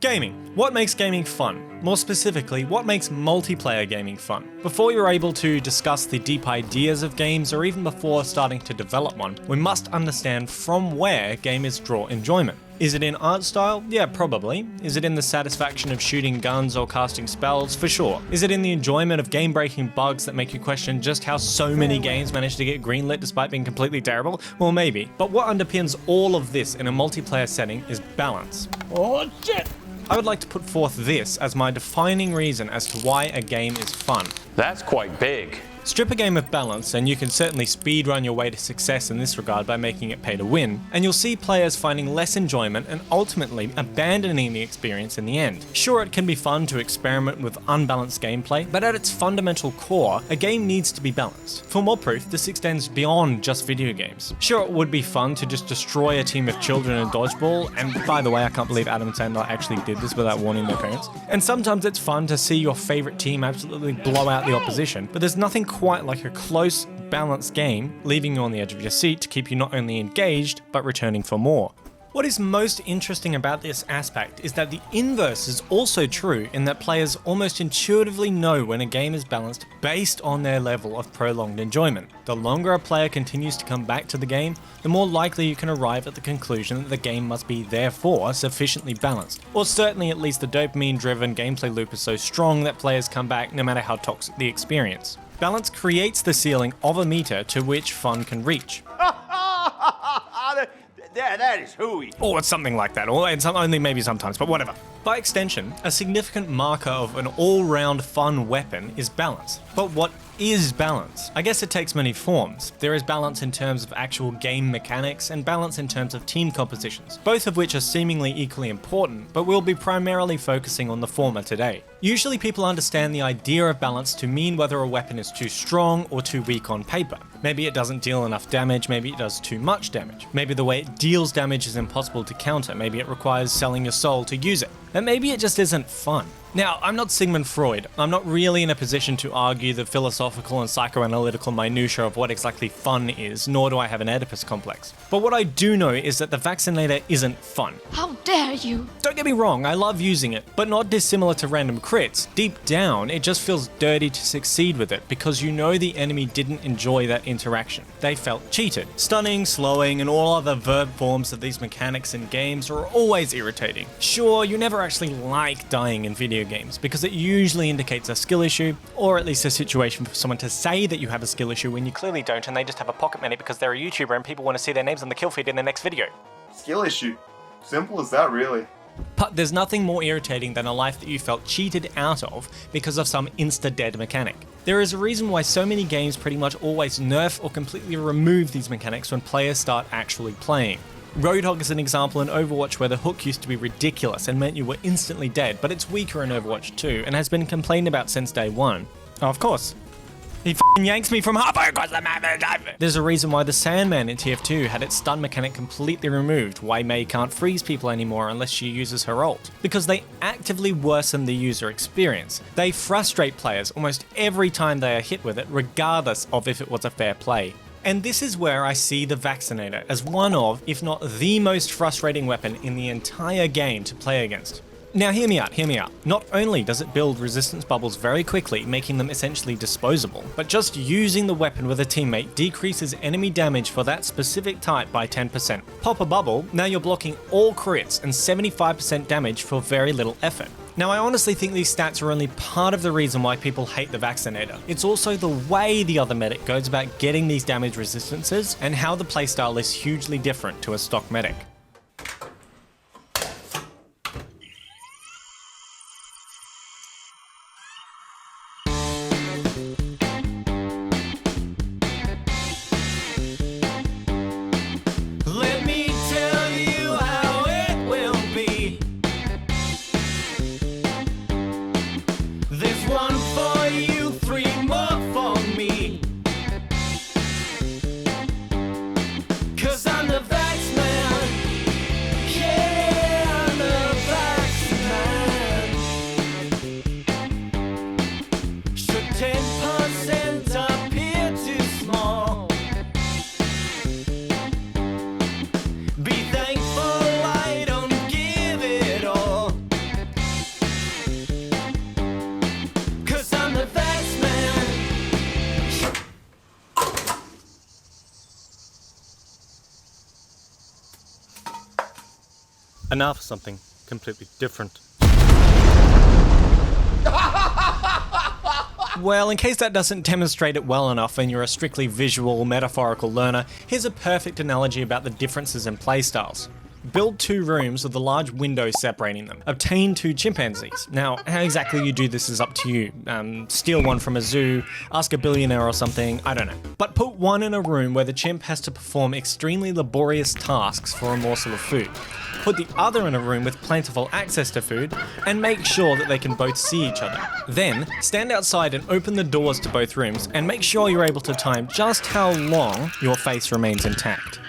Gaming. What makes gaming fun? More specifically, what makes multiplayer gaming fun? Before you're able to discuss the deep ideas of games, or even before starting to develop one, we must understand from where gamers draw enjoyment. Is it in art style? Yeah, probably. Is it in the satisfaction of shooting guns or casting spells? For sure. Is it in the enjoyment of game-breaking bugs that make you question just how so many games manage to get greenlit despite being completely terrible? Well, maybe. But what underpins all of this in a multiplayer setting is balance. Oh shit! I would like to put forth this as my defining reason as to why a game is fun. That's quite big. Strip a game of balance, and you can certainly speedrun your way to success in this regard by making it pay to win, and you'll see players finding less enjoyment and ultimately abandoning the experience in the end. Sure, it can be fun to experiment with unbalanced gameplay, but at its fundamental core, a game needs to be balanced. For more proof, this extends beyond just video games. Sure, it would be fun to just destroy a team of children in dodgeball, and by the way, I can't believe Adam Sandler actually did this without warning their parents. And sometimes it's fun to see your favorite team absolutely blow out the opposition, but there's nothing quite like a close, balanced game, leaving you on the edge of your seat to keep you not only engaged, but returning for more. What is most interesting about this aspect is that the inverse is also true in that players almost intuitively know when a game is balanced based on their level of prolonged enjoyment. The longer a player continues to come back to the game, the more likely you can arrive at the conclusion that the game must be therefore sufficiently balanced. Or certainly at least the dopamine-driven gameplay loop is so strong that players come back no matter how toxic the experience. Balance creates the ceiling of a meter to which fun can reach. That is hooey. Or it's something like that, or it's only maybe sometimes, but whatever. By extension, a significant marker of an all-round fun weapon is balance. But what is balance? I guess it takes many forms. There is balance in terms of actual game mechanics and balance in terms of team compositions, both of which are seemingly equally important, but we'll be primarily focusing on the former today. Usually people understand the idea of balance to mean whether a weapon is too strong or too weak on paper. Maybe it doesn't deal enough damage, maybe it does too much damage. Maybe the way it deals damage is impossible to counter, maybe it requires selling your soul to use it. And maybe it just isn't fun. Now, I'm not Sigmund Freud. I'm not really in a position to argue the philosophical and psychoanalytical minutiae of what exactly fun is, nor do I have an Oedipus complex. But what I do know is that the Vaccinator isn't fun. How dare you! Don't get me wrong, I love using it, but not dissimilar to random crits. Deep down, it just feels dirty to succeed with it because you know the enemy didn't enjoy that interaction. They felt cheated. Stunning, slowing, and all other verb forms of these mechanics in games are always irritating. Sure, you never actually like dying in video games because it usually indicates a skill issue, or at least a situation for someone to say that you have a skill issue when you clearly don't and they just have a pocket minute because they're a YouTuber and people want to see their names on the kill feed in their next video. Skill issue. Simple as that, really. But there's nothing more irritating than a life that you felt cheated out of because of some insta-dead mechanic. There is a reason why so many games pretty much always nerf or completely remove these mechanics when players start actually playing. Roadhog is an example in Overwatch where the hook used to be ridiculous and meant you were instantly dead, but it's weaker in Overwatch 2 and has been complained about since day one. Oh, of course. He f***ing yanks me from halfway across the map. There's a reason why the Sandman in TF2 had its stun mechanic completely removed, why Mei can't freeze people anymore unless she uses her ult. Because they actively worsen the user experience. They frustrate players almost every time they are hit with it, regardless of if it was a fair play. And this is where I see the Vaccinator as one of, if not the most frustrating weapon in the entire game to play against. Now hear me out. Not only does it build resistance bubbles very quickly, making them essentially disposable, but just using the weapon with a teammate decreases enemy damage for that specific type by 10%. Pop a bubble, now you're blocking all crits and 75% damage for very little effort. Now I honestly think these stats are only part of the reason why people hate the Vaccinator. It's also the way the other medic goes about getting these damage resistances and how the playstyle is hugely different to a stock medic. I'm the Vaxman. And now for something completely different. Well, in case that doesn't demonstrate it well enough and you're a strictly visual, metaphorical learner, here's a perfect analogy about the differences in playstyles. Build 2 rooms with a large window separating them. Obtain 2 chimpanzees. Now, how exactly you do this is up to you. Steal one from a zoo, ask a billionaire or something, I don't know. But put one in a room where the chimp has to perform extremely laborious tasks for a morsel of food. Put the other in a room with plentiful access to food, and make sure that they can both see each other. Then, stand outside and open the doors to both rooms, and make sure you're able to time just how long your face remains intact.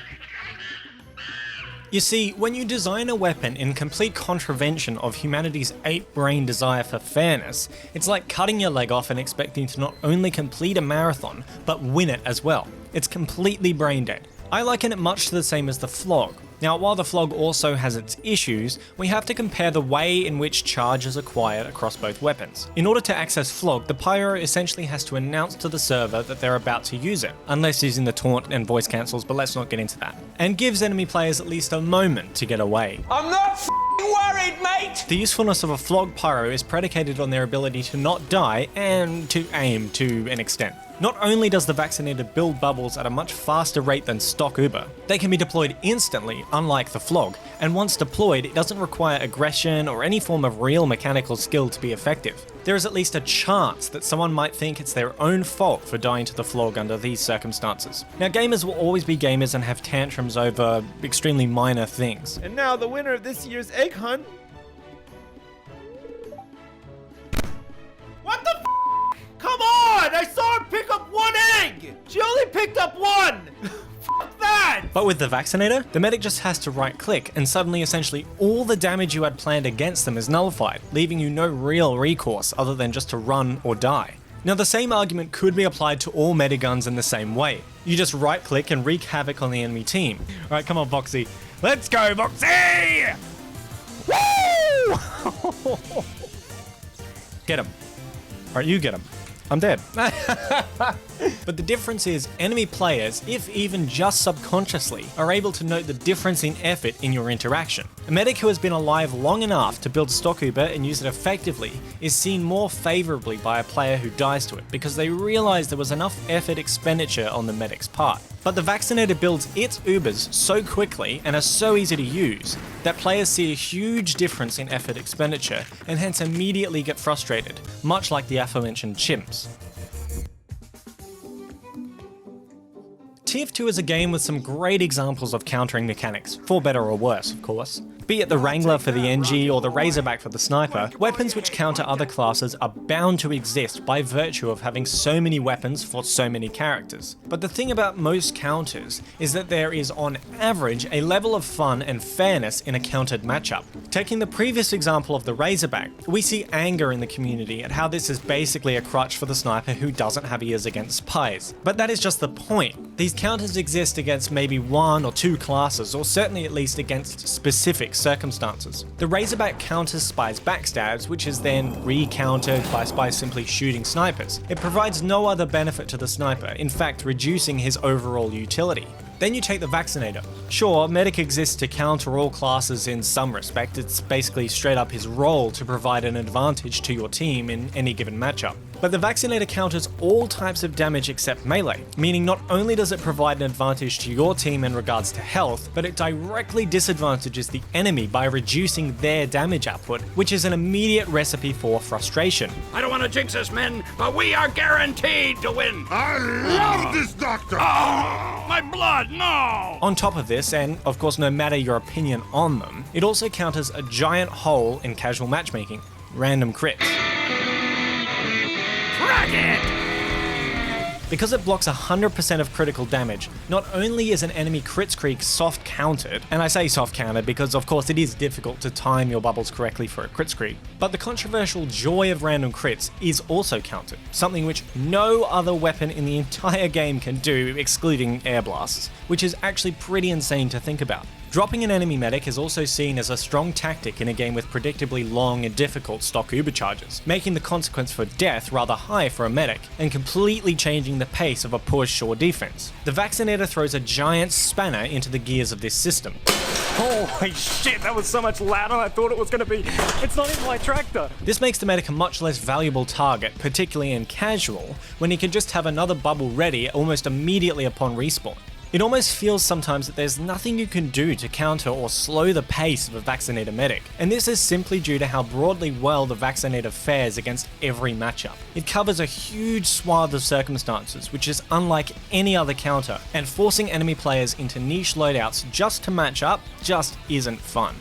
You see, when you design a weapon in complete contravention of humanity's ape-brain desire for fairness, it's like cutting your leg off and expecting to not only complete a marathon, but win it as well. It's completely brain dead. I liken it much to the same as the flog. Now, while the flog also has its issues, we have to compare the way in which charge is acquired across both weapons. In order to access flog, the pyro essentially has to announce to the server that they're about to use it, unless using the taunt and voice cancels, but let's not get into that, and gives enemy players at least a moment to get away. I'm not worried, mate! The usefulness of a flog pyro is predicated on their ability to not die and to aim to an extent. Not only does the Vaccinator build bubbles at a much faster rate than stock Uber, they can be deployed instantly, unlike the flog, and once deployed, it doesn't require aggression or any form of real mechanical skill to be effective. There is at least a chance that someone might think it's their own fault for dying to the flog under these circumstances. Now, gamers will always be gamers and have tantrums over extremely minor things. And now the winner of this year's egg hunt. What the f? Come on! I saw her pick up 1 egg! She only picked up 1! Fuck that! But with the Vaccinator, the medic just has to right click and suddenly essentially all the damage you had planned against them is nullified, leaving you no real recourse other than just to run or die. Now, the same argument could be applied to all mediguns in the same way. You just right click and wreak havoc on the enemy team. Alright, come on Voxy. Let's go Voxy! Woo! Get him. Alright, you get him. I'm dead. But the difference is, enemy players, if even just subconsciously, are able to note the difference in effort in your interaction. A medic who has been alive long enough to build stock Uber and use it effectively is seen more favourably by a player who dies to it, because they realise there was enough effort expenditure on the medic's part. But the Vaccinator builds its Ubers so quickly and are so easy to use that players see a huge difference in effort expenditure and hence immediately get frustrated, much like the aforementioned chimps. TF2 is a game with some great examples of countering mechanics, for better or worse, of course. Be it the Wrangler for the NG or the Razorback for the Sniper, weapons which counter other classes are bound to exist by virtue of having so many weapons for so many characters. But the thing about most counters is that there is on average a level of fun and fairness in a countered matchup. Taking the previous example of the Razorback, we see anger in the community at how this is basically a crutch for the Sniper who doesn't have ears against spies. But that is just the point. These counters exist against maybe 1 or 2 classes, or certainly at least against specific circumstances. The Razorback counters spies' backstabs, which is then re-countered by spies simply shooting snipers. It provides no other benefit to the sniper, in fact reducing his overall utility. Then you take the Vaccinator. Sure, Medic exists to counter all classes in some respect, it's basically straight up his role to provide an advantage to your team in any given matchup. But the Vaccinator counters all types of damage except melee, meaning not only does it provide an advantage to your team in regards to health, but it directly disadvantages the enemy by reducing their damage output, which is an immediate recipe for frustration. I don't want to jinx us, men, but we are guaranteed to win. I love this doctor! Oh, my blood, no! On top of this, and of course no matter your opinion on them, it also counters a giant hole in casual matchmaking: random crits. Because it blocks 100% of critical damage, not only is an enemy crits creek soft countered, and I say soft countered because of course it is difficult to time your bubbles correctly for a crits creek, but the controversial joy of random crits is also countered, something which no other weapon in the entire game can do excluding air blasts, which is actually pretty insane to think about. Dropping an enemy medic is also seen as a strong tactic in a game with predictably long and difficult stock Uber charges, making the consequence for death rather high for a medic, and completely changing the pace of a push or defense. The Vaccinator throws a giant spanner into the gears of this system. Holy shit, that was so much louder than I thought it was going to be. It's not even my tractor. This makes the medic a much less valuable target, particularly in casual, when he can just have another bubble ready almost immediately upon respawn. It almost feels sometimes that there's nothing you can do to counter or slow the pace of a Vaccinator medic, and this is simply due to how broadly well the Vaccinator fares against every matchup. It covers a huge swath of circumstances, which is unlike any other counter, and forcing enemy players into niche loadouts just to match up just isn't fun.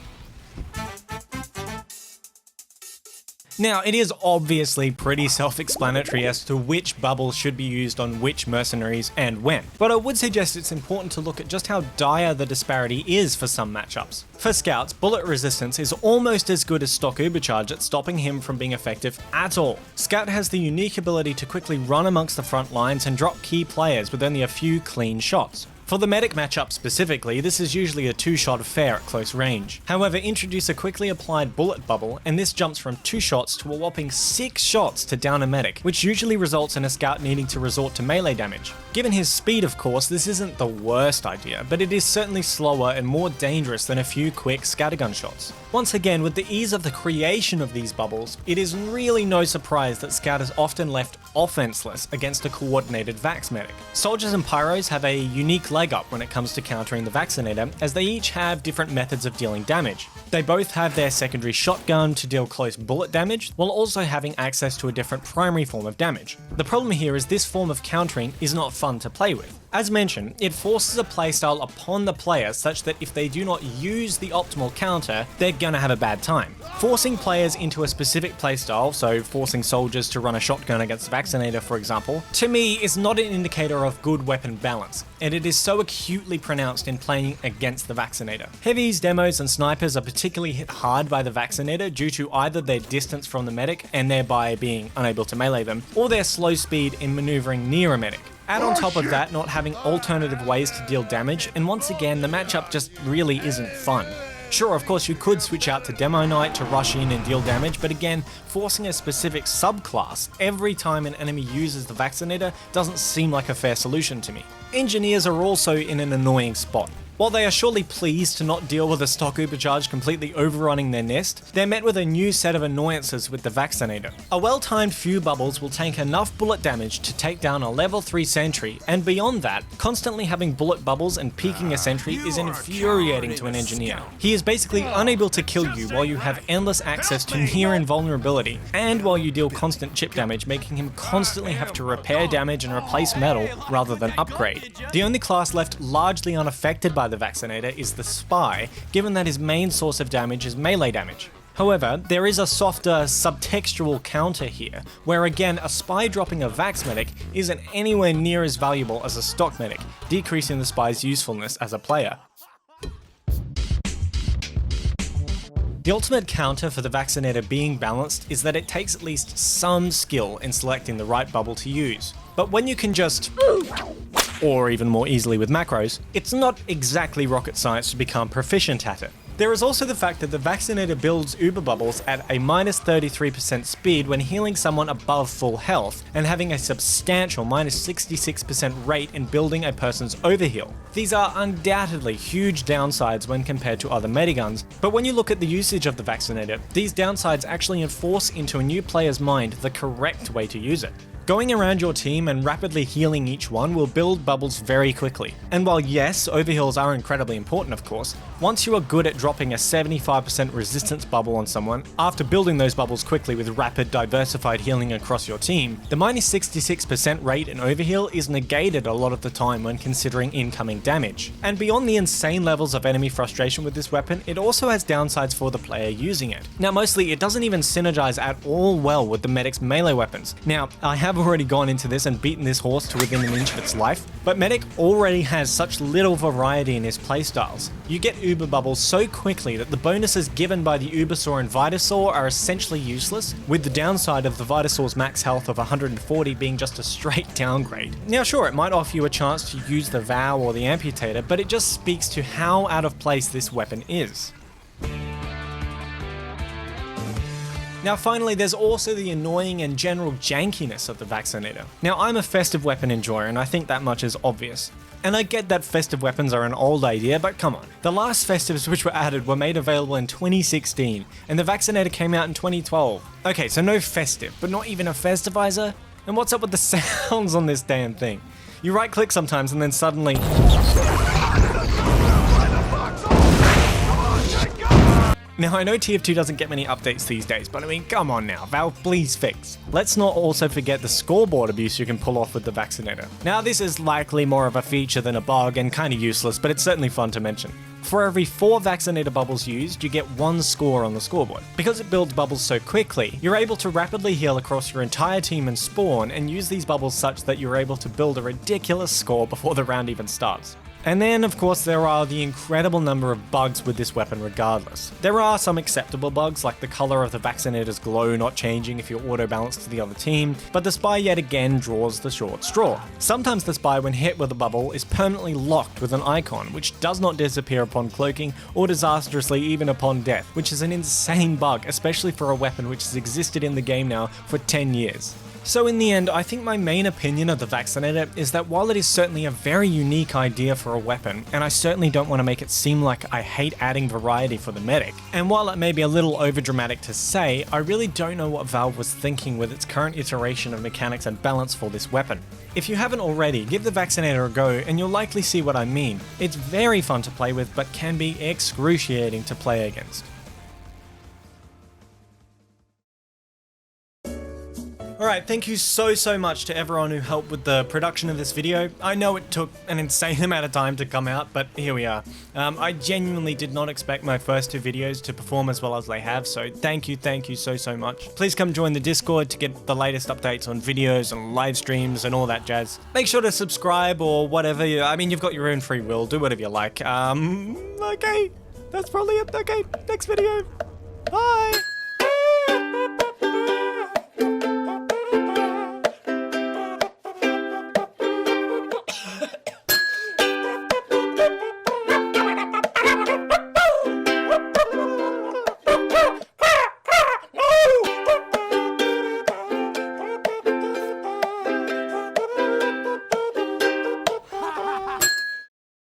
Now, it is obviously pretty self-explanatory as to which bubbles should be used on which mercenaries and when, but I would suggest it's important to look at just how dire the disparity is for some matchups. For scouts, bullet resistance is almost as good as stock ubercharge at stopping him from being effective at all. Scout has the unique ability to quickly run amongst the front lines and drop key players with only a few clean shots. For the medic matchup specifically, this is usually a 2-shot affair at close range. However, introduce a quickly applied bullet bubble, and this jumps from 2 shots to a whopping 6 shots to down a medic, which usually results in a scout needing to resort to melee damage. Given his speed, of course, this isn't the worst idea, but it is certainly slower and more dangerous than a few quick scattergun shots. Once again, with the ease of the creation of these bubbles, it is really no surprise that Scout is often left offenseless against a coordinated Vax medic. Soldiers and Pyros have a unique leg up when it comes to countering the Vaccinator, as they each have different methods of dealing damage. They both have their secondary shotgun to deal close bullet damage, while also having access to a different primary form of damage. The problem here is this form of countering is not fun to play with. As mentioned, it forces a playstyle upon the player such that if they do not use the optimal counter, they're gonna have a bad time. Forcing players into a specific playstyle, so forcing soldiers to run a shotgun against the Vaccinator for example, to me is not an indicator of good weapon balance, and it is so acutely pronounced in playing against the Vaccinator. Heavies, demos, and snipers are particularly hit hard by the Vaccinator due to either their distance from the medic and thereby being unable to melee them, or their slow speed in maneuvering near a medic. Add on top of that not having alternative ways to deal damage, and once again the matchup just really isn't fun. Sure, of course you could switch out to Demo Knight to rush in and deal damage, but again, forcing a specific subclass every time an enemy uses the Vaccinator doesn't seem like a fair solution to me. Engineers are also in an annoying spot. While they are surely pleased to not deal with a stock ubercharge completely overrunning their nest, they're met with a new set of annoyances with the Vaccinator. A well-timed few bubbles will tank enough bullet damage to take down a level 3 sentry, and beyond that, constantly having bullet bubbles and peeking a sentry is infuriating to an engineer. He is basically unable to kill you while you have endless access to near invulnerability, and while you deal constant chip damage, making him constantly have to repair damage and replace metal rather than upgrade. The only class left largely unaffected by the Vaccinator is the Spy, given that his main source of damage is melee damage. However, there is a softer, subtextual counter here, where again a Spy dropping a Vax medic isn't anywhere near as valuable as a stock medic, decreasing the Spy's usefulness as a player. The ultimate counter for the Vaccinator being balanced is that it takes at least some skill in selecting the right bubble to use. But when you can just, or even more easily with macros, it's not exactly rocket science to become proficient at it. There is also the fact that the Vaccinator builds Uber Bubbles at a -33% speed when healing someone above full health, and having a substantial -66% rate in building a person's overheal. These are undoubtedly huge downsides when compared to other mediguns, but when you look at the usage of the Vaccinator, these downsides actually enforce into a new player's mind the correct way to use it. Going around your team and rapidly healing each one will build bubbles very quickly. And while yes, overheals are incredibly important of course, once you are good at dropping a 75% resistance bubble on someone, after building those bubbles quickly with rapid diversified healing across your team, the -66% rate in overheal is negated a lot of the time when considering incoming damage. And beyond the insane levels of enemy frustration with this weapon, it also has downsides for the player using it. Now mostly it doesn't even synergize at all well with the medic's melee weapons. Now, I have already gone into this and beaten this horse to within an inch of its life, but Medic already has such little variety in his playstyles. You get Uber Bubbles so quickly that the bonuses given by the Ubersaur and Vitasaur are essentially useless, with the downside of the Vitasaur's max health of 140 being just a straight downgrade. Now sure, it might offer you a chance to use the Vow or the Amputator, but it just speaks to how out of place this weapon is. Now finally, there's also the annoying and general jankiness of the Vaccinator. Now I'm a festive weapon enjoyer and I think that much is obvious. And I get that festive weapons are an old idea, but come on. The last festives which were added were made available in 2016, and the Vaccinator came out in 2012. Okay, so no festive, but not even a festivizer? And what's up with the sounds on this damn thing? You right click sometimes and then suddenly... Now I know TF2 doesn't get many updates these days, but I mean, come on now, Valve, please fix. Let's not also forget the scoreboard abuse you can pull off with the Vaccinator. Now this is likely more of a feature than a bug and kinda useless, but it's certainly fun to mention. For every 4 Vaccinator bubbles used, you get 1 score on the scoreboard. Because it builds bubbles so quickly, you're able to rapidly heal across your entire team and spawn, and use these bubbles such that you're able to build a ridiculous score before the round even starts. And then, of course, there are the incredible number of bugs with this weapon regardless. There are some acceptable bugs, like the color of the Vaccinator's glow not changing if you auto-balance to the other team, but the spy yet again draws the short straw. Sometimes the spy, when hit with a bubble, is permanently locked with an icon, which does not disappear upon cloaking, or disastrously even upon death, which is an insane bug, especially for a weapon which has existed in the game now for 10 years. So in the end, I think my main opinion of the Vaccinator is that while it is certainly a very unique idea for a weapon, and I certainly don't want to make it seem like I hate adding variety for the medic, and while it may be a little overdramatic to say, I really don't know what Valve was thinking with its current iteration of mechanics and balance for this weapon. If you haven't already, give the Vaccinator a go and you'll likely see what I mean. It's very fun to play with, but can be excruciating to play against. Alright, thank you so much to everyone who helped with the production of this video. I know it took an insane amount of time to come out, but here we are. I genuinely did not expect my first 2 videos to perform as well as they have, so thank you so much. Please come join the Discord to get the latest updates on videos and live streams and all that jazz. Make sure to subscribe or whatever, I mean, you've got your own free will, do whatever you like. Okay, that's probably it. Okay, next video. Bye!